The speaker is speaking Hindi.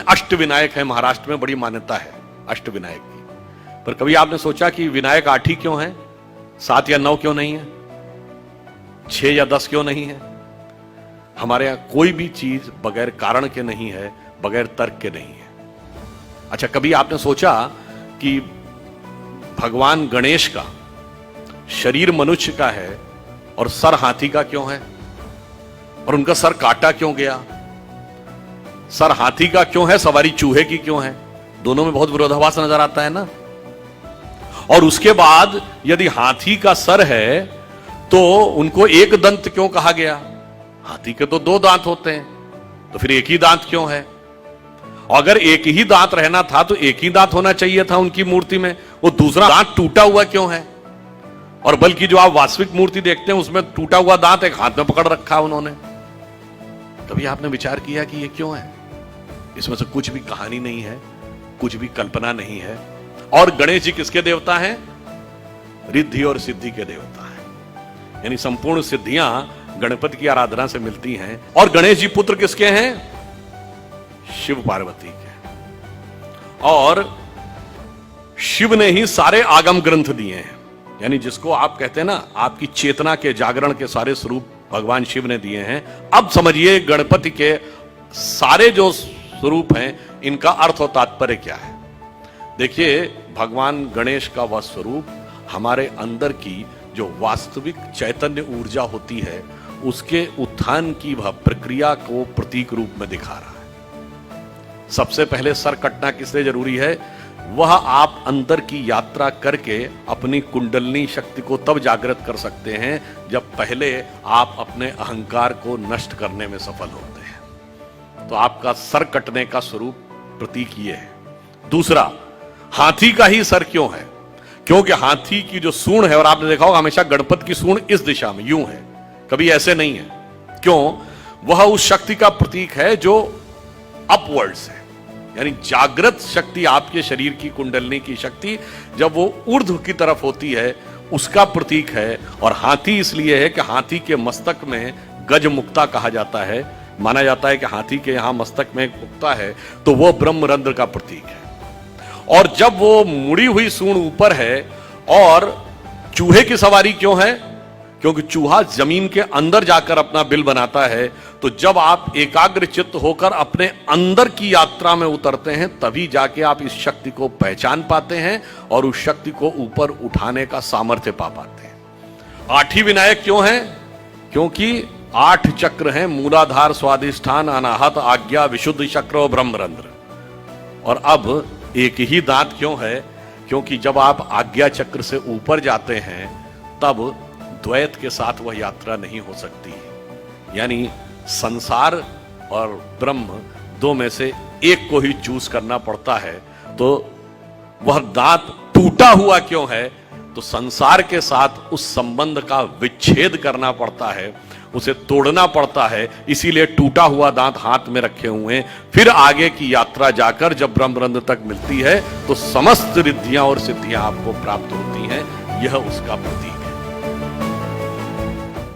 अष्ट विनायक है, महाराष्ट्र में बड़ी मान्यता है अष्ट विनायक की। पर कभी आपने सोचा कि विनायक 8 ही क्यों है, 7 या 9 क्यों नहीं है, 6 या 10 क्यों नहीं है? हमारे यहां कोई भी चीज बगैर कारण के नहीं है, बगैर तर्क के नहीं है। अच्छा, कभी आपने सोचा कि भगवान गणेश का शरीर मनुष्य का है और सर हाथी का क्यों है? और उनका सर काटा क्यों गया? सर हाथी का क्यों है, सवारी चूहे की क्यों है? दोनों में बहुत विरोधाभास नजर आता है ना। और उसके बाद यदि हाथी का सर है तो उनको एक दंत क्यों कहा गया? हाथी के तो 2 दांत होते हैं, तो फिर एक ही दांत क्यों है? और अगर एक ही दांत रहना था तो एक ही दांत होना चाहिए था उनकी मूर्ति में, वो दूसरा दांत टूटा हुआ क्यों है? और बल्कि जो आप वास्तविक मूर्ति देखते हैं उसमें टूटा हुआ दांत एक हाथ में पकड़ रखा उन्होंने। कभी आपने विचार किया कि ये क्यों है? इसमें से कुछ भी कहानी नहीं है, कुछ भी कल्पना नहीं है। और गणेश जी किसके देवता हैं? रिद्धि और सिद्धि के देवता हैं, यानी संपूर्ण सिद्धियां गणपति की आराधना से मिलती हैं। और गणेश जी पुत्र किसके हैं? शिव पार्वती के। और शिव ने ही सारे आगम ग्रंथ दिए हैं, यानी जिसको आप कहते हैं ना, आपकी चेतना के जागरण के सारे स्वरूप भगवान शिव ने दिए हैं। अब समझिए गणपति के सारे जो स्वरूप हैं इनका अर्थ और तात्पर्य क्या है। देखिए, भगवान गणेश का वह स्वरूप हमारे अंदर की जो वास्तविक चैतन्य ऊर्जा होती है उसके उत्थान की वह प्रक्रिया को प्रतीक रूप में दिखा रहा है। सबसे पहले सर कटना किस लिए जरूरी है? वह आप अंदर की यात्रा करके अपनी कुंडलनी शक्ति को तब जागृत कर सकते हैं जब पहले आप अपने अहंकार को नष्ट करने में सफल होते हैं। तो आपका सर कटने का स्वरूप प्रतीक ये है। दूसरा, हाथी का ही सर क्यों है? क्योंकि हाथी की जो सूंड है, और आपने देखा होगा हमेशा गणपति की सूंड इस दिशा में यूं है, कभी ऐसे नहीं है। क्यों? वह उस शक्ति का प्रतीक है जो अपवर्ड्स है, यानी जागृत शक्ति, आपके शरीर की कुंडलनी की शक्ति जब वो ऊर्ध्व की तरफ होती है उसका प्रतीक है। और हाथी इसलिए है कि हाथी के मस्तक में गज मुक्ता कहा जाता है। माना जाता है कि हाथी के यहां मस्तक में एक मुक्ता है तो वो ब्रह्मरंध्र का प्रतीक है। और जब वो मुड़ी हुई सूंड ऊपर है, और चूहे की सवारी क्यों है? क्योंकि चूहा जमीन के अंदर जाकर अपना बिल बनाता है। तो जब आप एकाग्र चित्त होकर अपने अंदर की यात्रा में उतरते हैं तभी जाके आप इस शक्ति को पहचान पाते हैं और उस शक्ति को ऊपर उठाने का सामर्थ्य पा पाते हैं। 8 ही विनायक क्यों हैं? क्योंकि 8 चक्र हैं, मूलाधार, स्वाधिष्ठान, अनाहत, आज्ञा, विशुद्ध चक्र और ब्रह्मरंध्र। और अब एक ही दांत क्यों है? क्योंकि जब आप आज्ञा चक्र से ऊपर जाते हैं तब द्वैत के साथ वह यात्रा नहीं हो सकती, यानी संसार और ब्रह्म 2 में से एक को ही चूज करना पड़ता है। तो वह दांत टूटा हुआ क्यों है? तो संसार के साथ उस संबंध का विच्छेद करना पड़ता है, उसे तोड़ना पड़ता है। इसीलिए टूटा हुआ दांत हाथ में रखे हुए हैं। फिर आगे की यात्रा जाकर जब ब्रह्मरंध्र तक मिलती है तो समस्त रिद्धियां और सिद्धियां आपको प्राप्त होती हैं। यह उसका प्रतीक है।